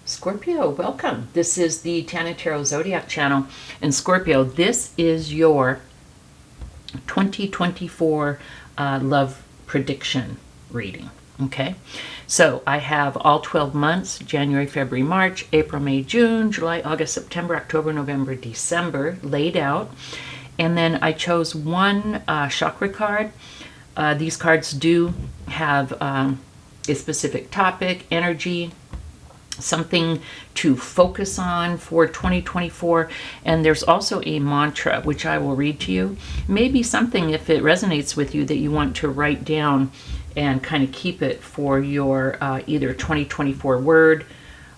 Scorpio, welcome. This is the Tana Tarot Zodiac channel. And Scorpio, this is your 2024 love prediction reading. Okay, so I have all 12 months, January, February, March, April, May, June, July, August, September, October, November, December laid out. And then I chose one chakra card. These cards do have a specific topic, energy, something to focus on for 2024. And there's also a mantra, which I will read to you. Maybe something, if it resonates with you, that you want to write down and kind of keep it for your either 2024 word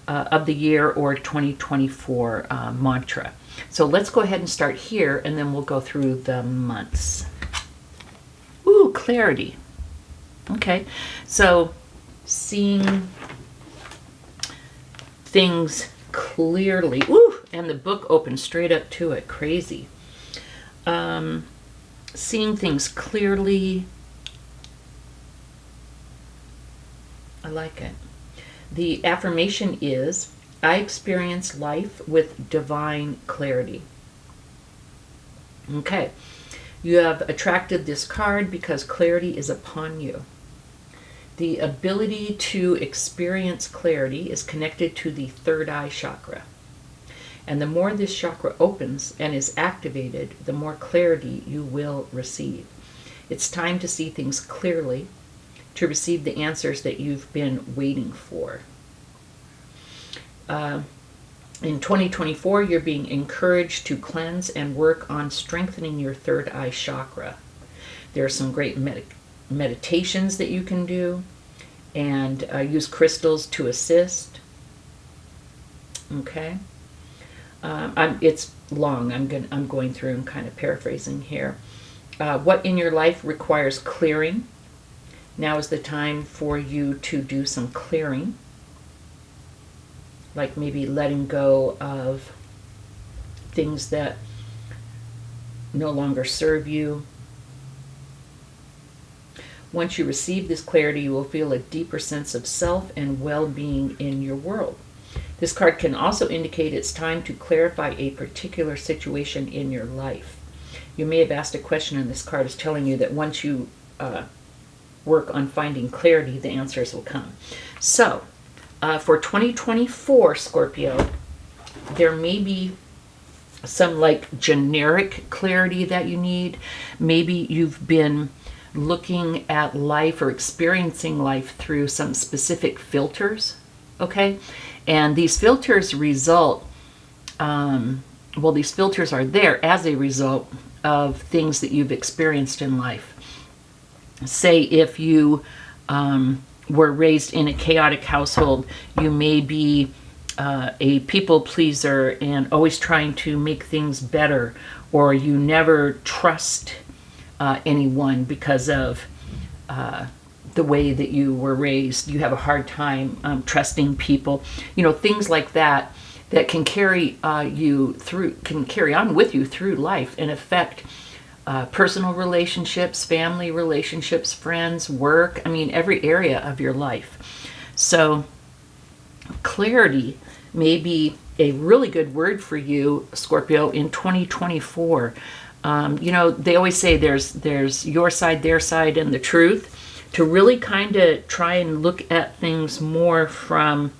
of the year or 2024 mantra. So let's go ahead and start here, and then we'll go through the months. Ooh, clarity. Okay, so seeing things clearly. Ooh, and the book opens straight up to it. Crazy. Seeing things clearly. I like it. The affirmation is, I experience life with divine clarity. Okay. You have attracted this card because clarity is upon you. The ability to experience clarity is connected to the third eye chakra. And the more this chakra opens and is activated, the more clarity you will receive. It's time to see things clearly, to receive the answers that you've been waiting for. In 2024, you're being encouraged to cleanse and work on strengthening your third eye chakra. There are some great meditations that you can do, and use crystals to assist. Okay, it's long. I'm going through and kind of paraphrasing here. What in your life requires clearing? Now is the time for you to do some clearing, like maybe letting go of things that no longer serve you. Once you receive this clarity, you will feel a deeper sense of self and well-being in your world. This card can also indicate it's time to clarify a particular situation in your life. You may have asked a question, and this card is telling you that once you work on finding clarity, the answers will come. So, for 2024, Scorpio, there may be some like generic clarity that you need. Maybe you've been looking at life or experiencing life through some specific filters, okay? And these filters result, these filters are there as a result of things that you've experienced in life. Say if you were raised in a chaotic household, you may be a people pleaser and always trying to make things better, or you never trust anyone because of the way that you were raised. You have a hard time trusting people. You know, things like that that can carry carry on with you through life and affect personal relationships, family relationships, friends, work. I mean, every area of your life. So clarity may be a really good word for you, Scorpio, in 2024. You know, they always say there's your side, their side, and the truth. To really kind of try and look at things more from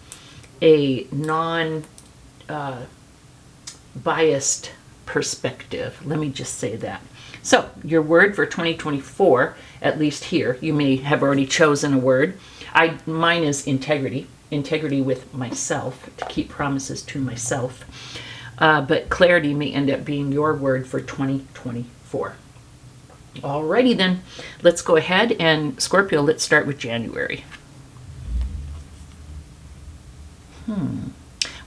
a non-biased perspective. Let me just say that. So, your word for 2024, at least here, you may have already chosen a word. Mine is integrity. Integrity with myself, to keep promises to myself. But clarity may end up being your word for 2024. Alrighty then, let's go ahead and Scorpio, let's start with January.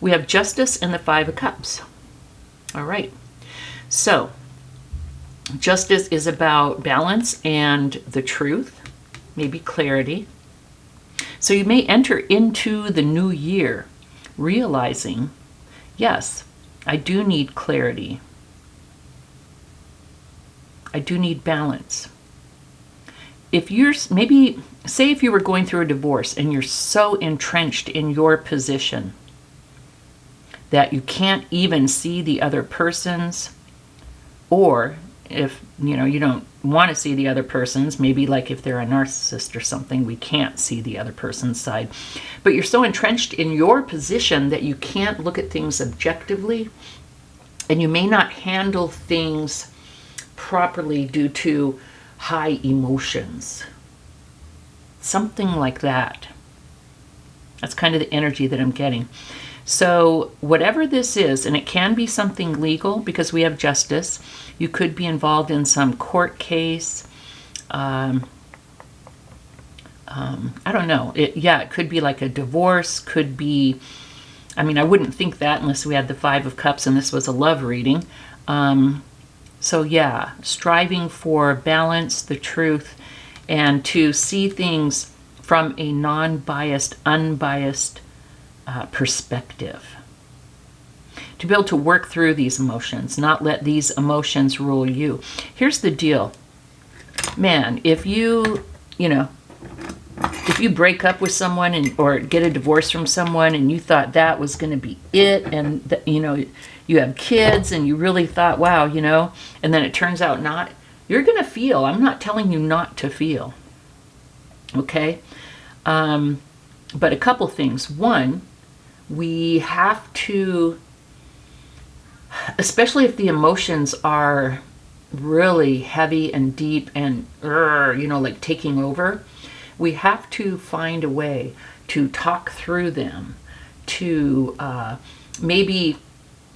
We have Justice and the Five of Cups. All right, so Justice is about balance and the truth, maybe clarity. So you may enter into the new year realizing, yes, I do need clarity. I do need balance. If you're maybe, say if you were going through a divorce and you're so entrenched in your position, that you can't even see the other person's, or if you don't want to see the other person's, maybe like if they're a narcissist or something, we can't see the other person's side. But you're so entrenched in your position that you can't look at things objectively, and you may not handle things properly due to high emotions. Something like that. That's kind of the energy that I'm getting. So whatever this is, and it can be something legal because we have justice. You could be involved in some court case. I don't know. It could be like a divorce. Could be, I mean, I wouldn't think that unless we had the Five of Cups and this was a love reading. So yeah, striving for balance, the truth, and to see things from a non-biased, unbiased perspective. To be able to work through these emotions, not let these emotions rule you. Here's the deal. Man, if you break up with someone or get a divorce from someone and you thought that was going to be it, and you have kids and you really thought, wow, and then it turns out not, you're going to feel. I'm not telling you not to feel. Okay? But a couple things. One, we have to, especially if the emotions are really heavy and deep and, like taking over, we have to find a way to talk through them, to maybe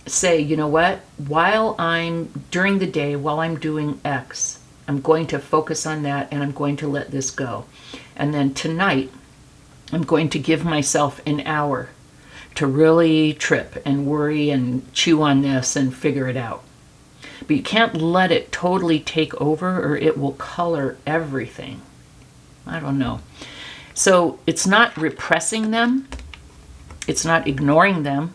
say, you know what, during the day, while I'm doing X, I'm going to focus on that and I'm going to let this go. And then tonight, I'm going to give myself an hour to really trip and worry and chew on this and figure it out. But you can't let it totally take over or it will color everything. I don't know. So it's not repressing them. It's not ignoring them.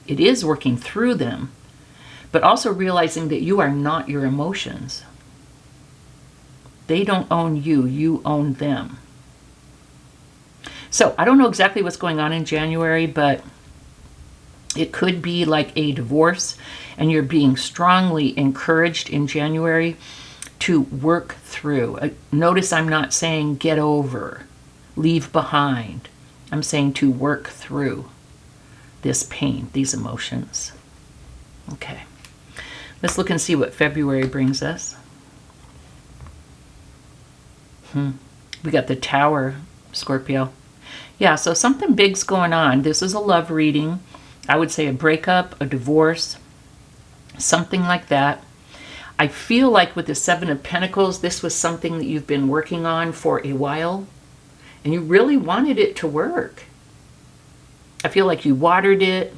It is working through them. But also realizing that you are not your emotions. They don't own you. You own them. So I don't know exactly what's going on in January, but it could be like a divorce, and you're being strongly encouraged in January to work through. Notice I'm not saying get over, leave behind. I'm saying to work through this pain, these emotions. Okay. Let's look and see what February brings us. We got the Tower, Scorpio. Yeah, so something big's going on. This is a love reading. I would say a breakup, a divorce, something like that. I feel like with the Seven of Pentacles, this was something that you've been working on for a while, and you really wanted it to work. I feel like you watered it,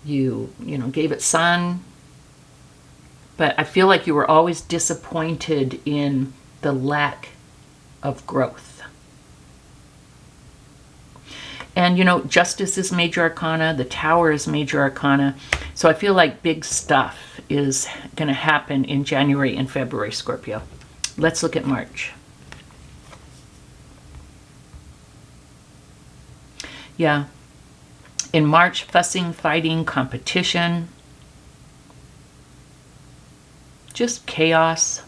you gave it sun, but I feel like you were always disappointed in the lack of growth. And, Justice is major arcana. The Tower is major arcana. So I feel like big stuff is going to happen in January and February, Scorpio. Let's look at March. Yeah. In March, fussing, fighting, competition. Just chaos.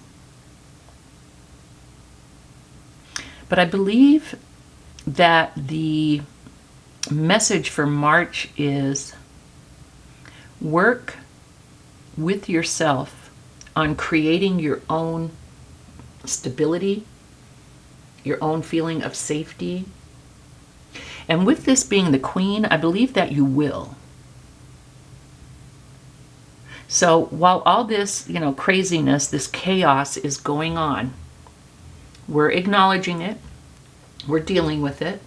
But I believe that the message for March is work with yourself on creating your own stability, your own feeling of safety. And with this being the Queen, I believe that you will. So while all this, craziness, this chaos is going on, we're acknowledging it, we're dealing with it.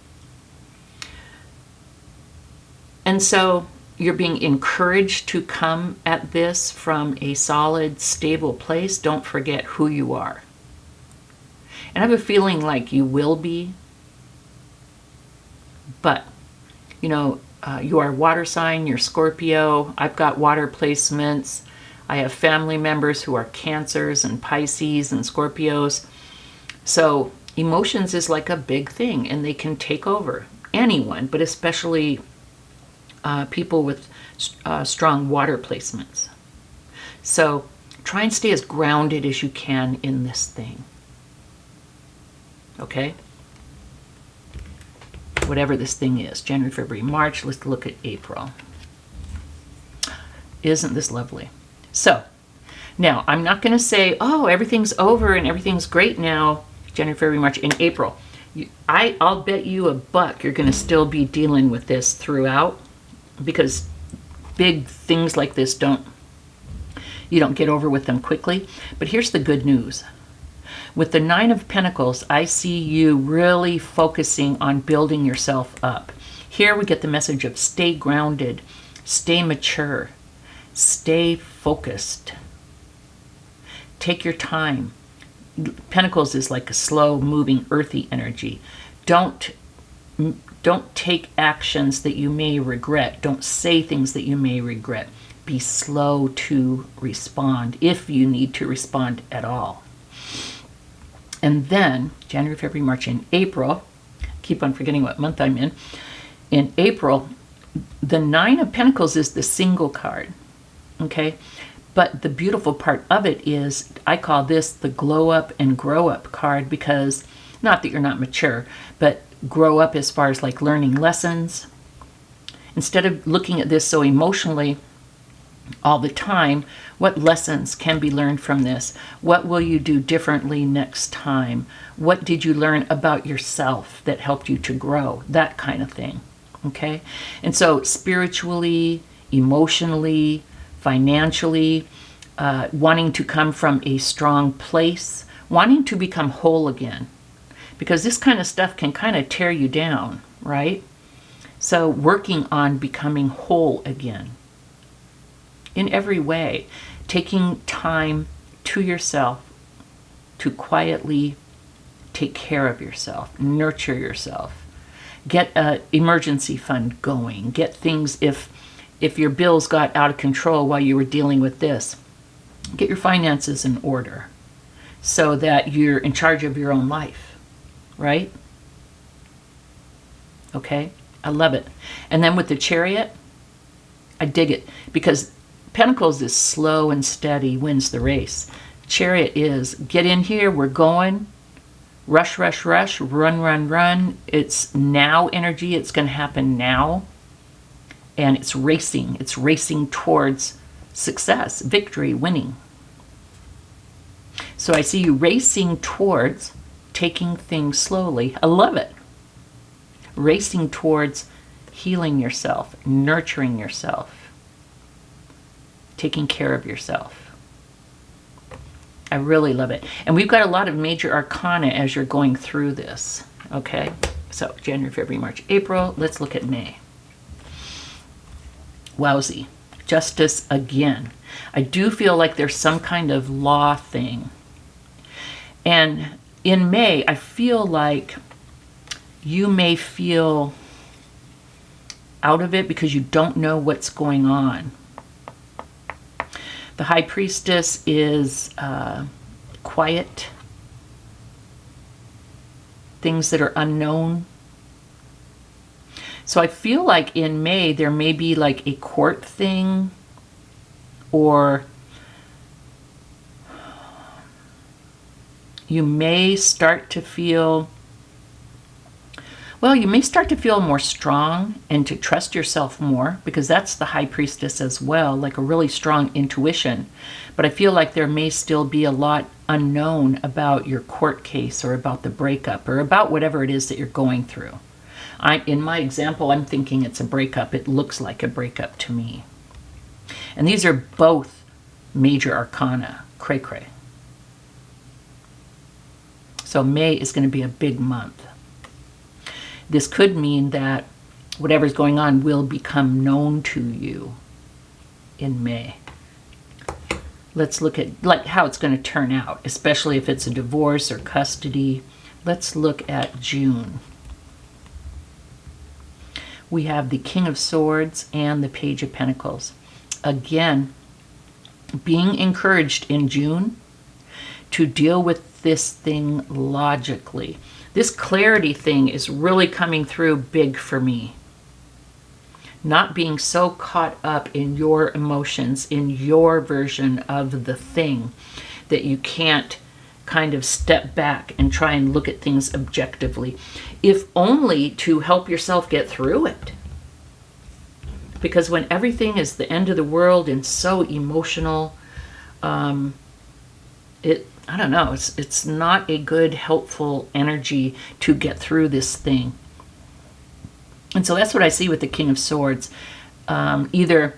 And so you're being encouraged to come at this from a solid, stable place. Don't forget who you are. And I have a feeling like you will be. But, you are water sign, you're Scorpio. I've got water placements. I have family members who are Cancers and Pisces and Scorpios. So emotions is like a big thing, and they can take over anyone, but especially people with strong water placements. So try and stay as grounded as you can in this thing. Okay? Whatever this thing is, January, February, March. Let's look at April. Isn't this lovely? So, now, I'm not going to say, oh, everything's over and everything's great now, January, February, March. In April, I'll bet you $1 you're going to still be dealing with this throughout, because big things like this you don't get over with them quickly. But here's the good news. With the 9 of Pentacles, I see you really focusing on building yourself up. Here we get the message of stay grounded, stay mature, stay focused. Take your time. Pentacles is like a slow moving earthy energy. Don't take actions that you may regret. Don't say things that you may regret. Be slow to respond if you need to respond at all. And then January, February, March, and April, keep on forgetting what month I'm in. In April, the 9 of Pentacles is the single card. Okay? But the beautiful part of it is, I call this the glow up and grow up card, because not that you're not mature, but grow up as far as like learning lessons. Instead of looking at this so emotionally all the time, what lessons can be learned from this? What will you do differently next time? What did you learn about yourself that helped you to grow? That kind of thing. Okay? And so spiritually, emotionally, financially, wanting to come from a strong place, wanting to become whole again. Because this kind of stuff can kind of tear you down, right? So working on becoming whole again. In every way, taking time to yourself to quietly take care of yourself, nurture yourself, get an emergency fund going, get things, if your bills got out of control while you were dealing with this, get your finances in order so that you're in charge of your own life, right? Okay, I love it. And then with the Chariot, I dig it, because Pentacles is slow and steady, wins the race. Chariot is, get in here, we're going, rush, rush, rush, run, run, run. It's now energy, it's going to happen now. And it's racing towards success, victory, winning. So I see you racing towards taking things slowly. I love it. Racing towards healing yourself, nurturing yourself, taking care of yourself. I really love it. And we've got a lot of major arcana as you're going through this. Okay, so January, February, March, April. Let's look at May. Wowsy. Justice again. I do feel like there's some kind of law thing. And in May, I feel like you may feel out of it because you don't know what's going on. The High Priestess is quiet, things that are unknown. So I feel like in May there may be like a court thing, or you may start to feel, well, you may start to feel more strong and to trust yourself more, because that's the High Priestess as well, like a really strong intuition. But I feel like there may still be a lot unknown about your court case, or about the breakup, or about whatever it is that you're going through. In my example, I'm thinking it's a breakup. It looks like a breakup to me. And these are both major arcana, cray-cray. So May is going to be a big month. This could mean that whatever's going on will become known to you in May. Let's look at like how it's going to turn out, especially if it's a divorce or custody. Let's look at June. We have the King of Swords and the Page of Pentacles. Again, being encouraged in June to deal with this thing logically. This clarity thing is really coming through big for me. Not being so caught up in your emotions, in your version of the thing, that you can't kind of step back and try and look at things objectively, if only to help yourself get through it. Because when everything is the end of the world and so emotional, I don't know, it's not a good, helpful energy to get through this thing. And so that's what I see with the King of Swords. Either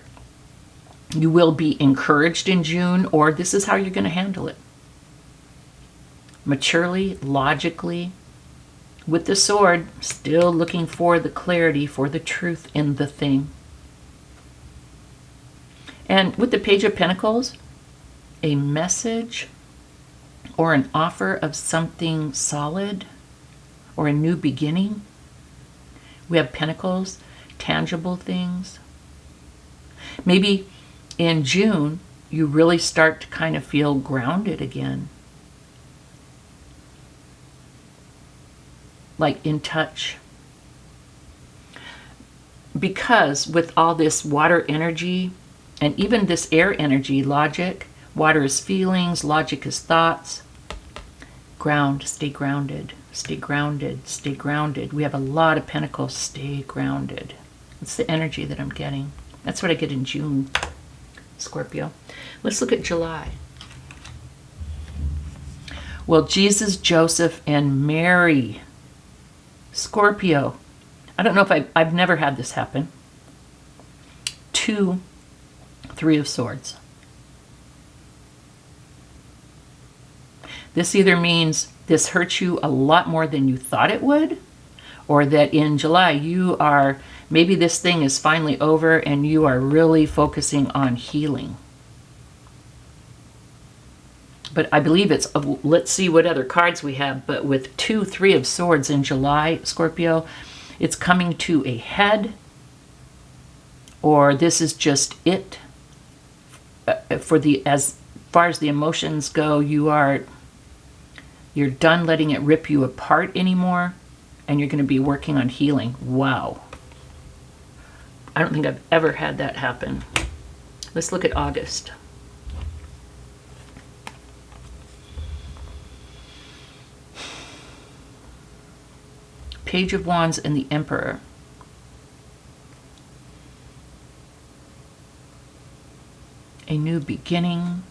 you will be encouraged in June, or this is how you're going to handle it. Maturely, logically, with the sword, still looking for the clarity, for the truth in the thing. And with the Page of Pentacles, a message or an offer of something solid or a new beginning. We have Pentacles, tangible things. Maybe in June, you really start to kind of feel grounded again. Like in touch. Because with all this water energy, and even this air energy, logic, water is feelings, logic is thoughts. Ground, stay grounded, stay grounded, stay grounded. We have a lot of Pentacles, stay grounded. It's the energy that I'm getting. That's what I get in June, Scorpio. Let's look at July. Well, Jesus, Joseph, and Mary. Scorpio. I don't know if I've never had this happen. 2, 3 of Swords. This either means this hurts you a lot more than you thought it would, or that in July you are, maybe this thing is finally over and you are really focusing on healing. But I believe it's, let's see what other cards we have, but with 2, 3 of Swords in July, Scorpio, it's coming to a head, or this is just it. As far as the emotions go, you're done letting it rip you apart anymore, and you're going to be working on healing. Wow. I don't think I've ever had that happen. Let's look at August. Page of Wands and the Emperor. A new beginning,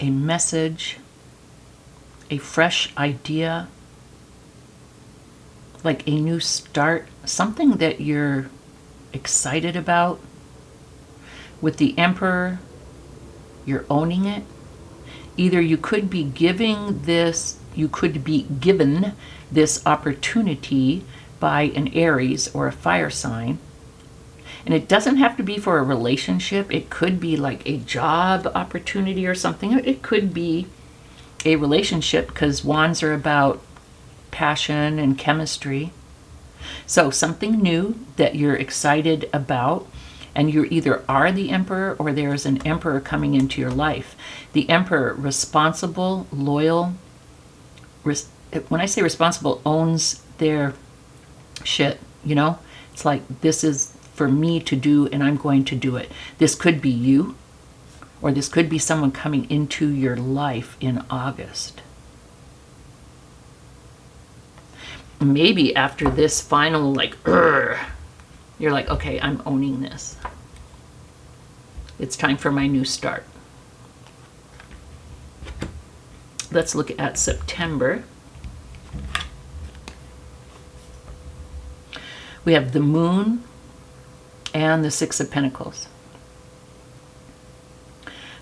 a message, a fresh idea, like a new start, something that you're excited about. With the Emperor, you're owning it. Either you could be given this opportunity by an Aries or a fire sign. And it doesn't have to be for a relationship. It could be like a job opportunity or something. It could be a relationship, because wands are about passion and chemistry. So something new that you're excited about, and you either are the Emperor or there's an Emperor coming into your life. The Emperor, responsible, loyal. When I say responsible, owns their shit, you know? It's like, this is for me to do and I'm going to do it. This could be you, or this could be someone coming into your life in August. Maybe after this final, like, you're like, okay, I'm owning this. It's time for my new start. Let's look at September. We have the Moon and the Six of Pentacles.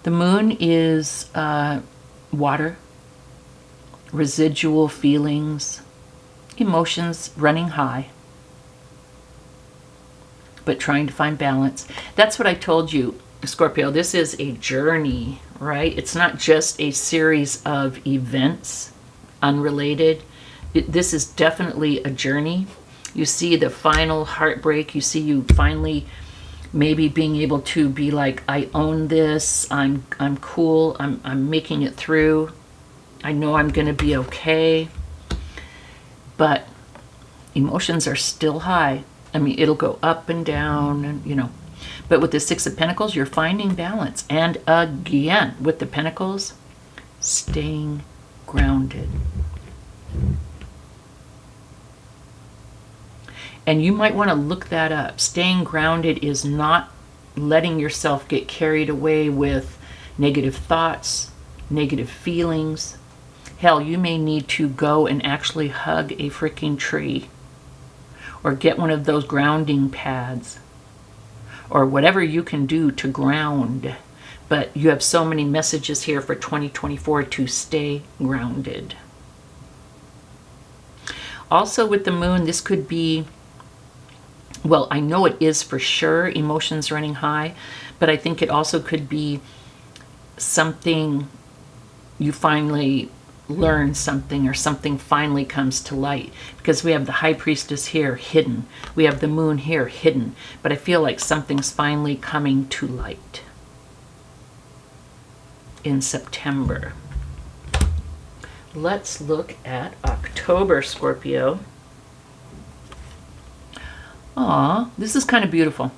The Moon is water, residual feelings, emotions running high, but trying to find balance. That's what I told you, Scorpio. This is a journey, right? It's not just a series of events, unrelated. This is definitely a journey. You see the final heartbreak. You see you finally maybe being able to be like, I own this. I'm cool. I'm making it through. I know I'm going to be okay. But emotions are still high. I mean, it'll go up and down, and you know. But with the Six of Pentacles, you're finding balance. And again, with the Pentacles, staying grounded. And you might want to look that up. Staying grounded is not letting yourself get carried away with negative thoughts, negative feelings. Hell, you may need to go and actually hug a freaking tree, or get one of those grounding pads, or whatever you can do to ground. But you have so many messages here for 2024 to stay grounded. Also with the moon, this could be, well, I know it is for sure, emotions running high, but I think it also could be something you finally learn something, or something finally comes to light, because we have the High Priestess here hidden, we have the moon here hidden, but I feel like something's finally coming to light in September. Let's look at October, Scorpio. Aw, this is kind of beautiful.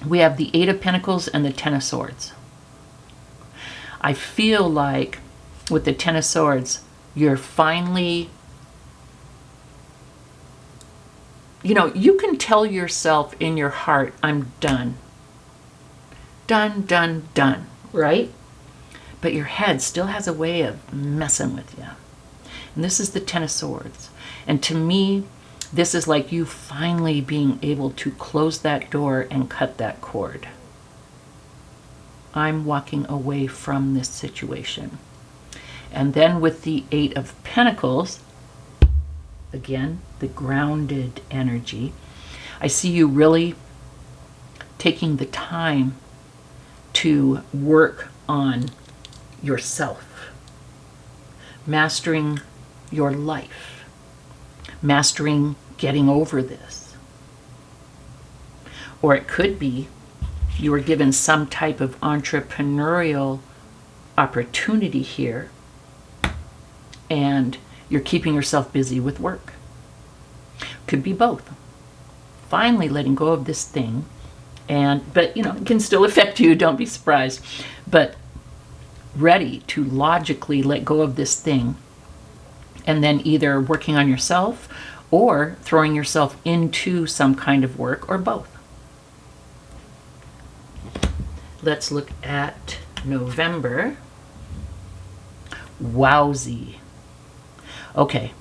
We have the Eight of Pentacles and the Ten of Swords. I feel like with the Ten of Swords, you're finally, you know, you can tell yourself in your heart, I'm done. Done, done, done, right? But your head still has a way of messing with you. And this is the Ten of Swords. And to me, this is like you finally being able to close that door and cut that cord. I'm walking away from this situation. And then with the Eight of Pentacles, again, the grounded energy, I see you really taking the time to work on yourself, mastering your life, mastering getting over this. Or it could be you were given some type of entrepreneurial opportunity here, and you're keeping yourself busy with work. Could be both. Finally letting go of this thing, but you know, it can still affect you, don't be surprised. But ready to logically let go of this thing, and then either working on yourself or throwing yourself into some kind of work, or both. Let's look at November. Wowzy. Okay,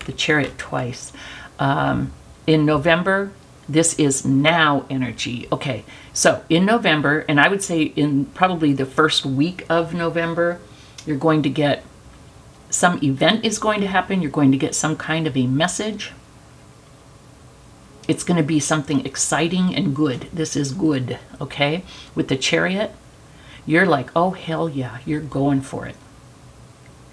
the Chariot twice. In November, this is now energy. Okay, so in November, and I would say in probably the first week of November, you're going to get some event is going to happen. You're going to get some kind of a message. It's going to be something exciting and good. This is good, okay? With the Chariot, you're like, oh, hell yeah, you're going for it.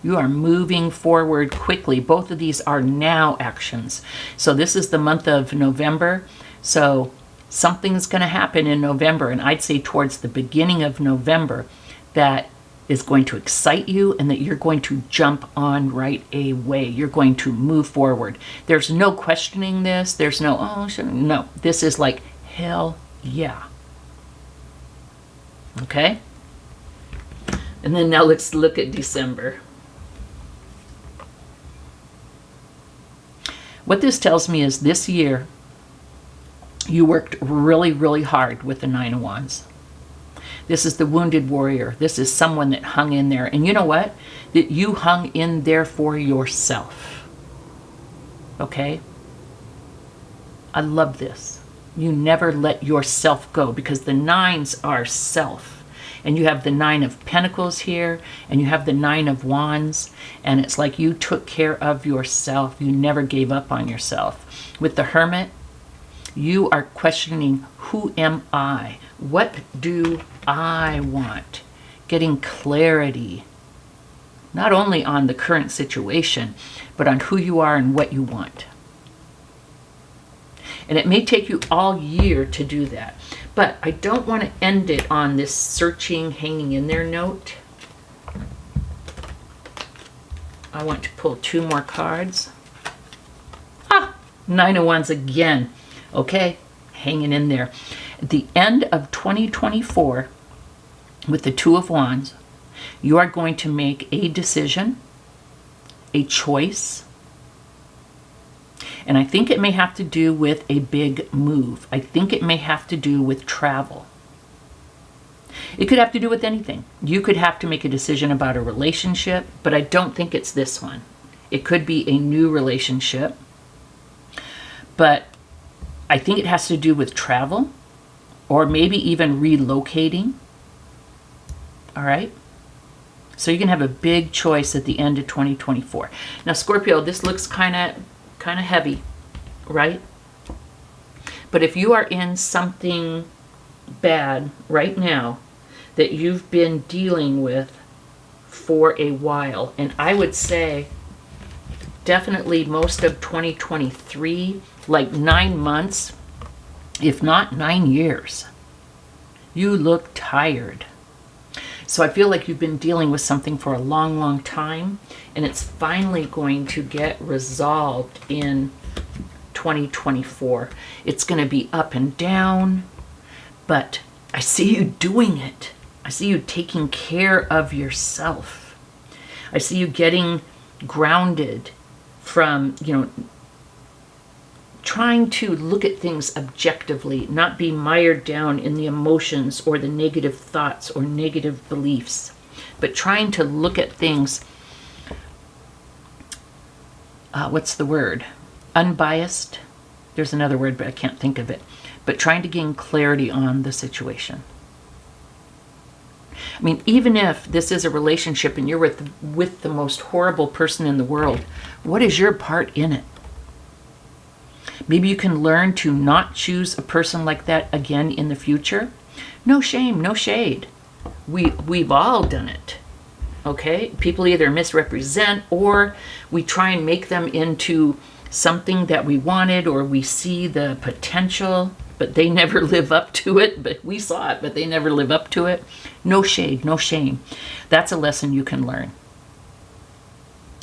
You are moving forward quickly. Both of these are now actions. So this is the month of November. So something's going to happen in November, and I'd say towards the beginning of November, that is going to excite you, and that you're going to jump on right away. You're going to move forward. There's no questioning this. There's no, oh, no. This is like, hell yeah. Okay? And then now let's look at December. What this tells me is this year, you worked really, really hard with the Nine of Wands. This is the wounded warrior. This is someone that hung in there. And you know what? That you hung in there for yourself. Okay? I love this. You never let yourself go, because the nines are self. And you have the Nine of Pentacles here, and you have the Nine of Wands, and it's like you took care of yourself. You never gave up on yourself. With the Hermit, you are questioning, who am I? What do I want? Getting clarity, not only on the current situation, but on who you are and what you want. And it may take you all year to do that. But I don't want to end it on this searching, hanging in there note. I want to pull two more cards. Ah, Nine of Wands again. Okay, hanging in there. At the end of 2024, with the Two of Wands, you are going to make a decision, a choice, and I think it may have to do with a big move. I think it may have to do with travel. It could have to do with anything. You could have to make a decision about a relationship, but I don't think it's this one. It could be a new relationship, but I think it has to do with travel or maybe even relocating. All right? So you can have a big choice at the end of 2024. Now, Scorpio, this looks kind of heavy, right? But if you are in something bad right now that you've been dealing with for a while, and I would say definitely most of 2023, like 9 months, if not 9 years, you look tired. So I feel like you've been dealing with something for a long, long time, and it's finally going to get resolved in 2024. It's going to be up and down, but I see you doing it. I see you taking care of yourself. I see you getting grounded from, trying to look at things objectively, not be mired down in the emotions or the negative thoughts or negative beliefs, but trying to look at things, what's the word? Unbiased. There's another word, but I can't think of it. But trying to gain clarity on the situation. I mean, even if this is a relationship and you're with the most horrible person in the world, what is your part in it? Maybe you can learn to not choose a person like that again in the future. No shame, no shade. We've all done it. Okay? People either misrepresent or we try and make them into something that we wanted, or we see the potential, but they never live up to it. But we saw it, but they never live up to it. No shade, no shame. That's a lesson you can learn.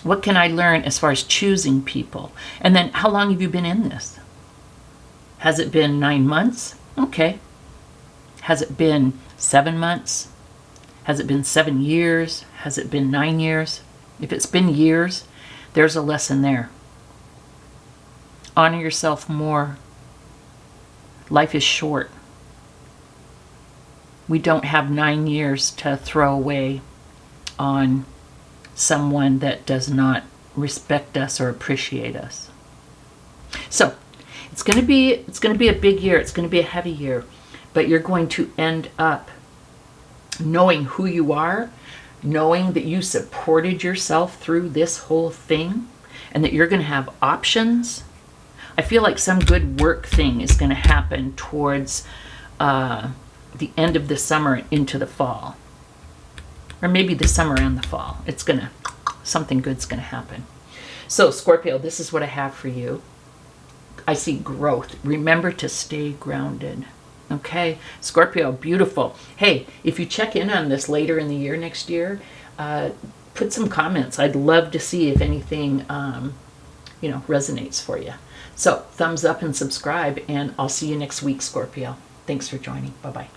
What can I learn as far as choosing people? And then, how long have you been in this? Has it been 9 months? Okay. Has it been 7 months? Has it been 7 years? Has it been 9 years? If it's been years, there's a lesson there. Honor yourself more. Life is short. We don't have 9 years to throw away on someone that does not respect us or appreciate us. So it's going to be a big year. It's going to be a heavy year, but you're going to end up knowing who you are, knowing that you supported yourself through this whole thing, and that you're going to have options. I feel like some good work thing is going to happen towards the end of the summer into the fall. Or maybe the summer and the fall. Something good's going to happen. So, Scorpio, this is what I have for you. I see growth. Remember to stay grounded. Okay? Scorpio, beautiful. Hey, if you check in on this later in the year, next year, put some comments. I'd love to see if anything, resonates for you. So, thumbs up and subscribe, and I'll see you next week, Scorpio. Thanks for joining. Bye-bye.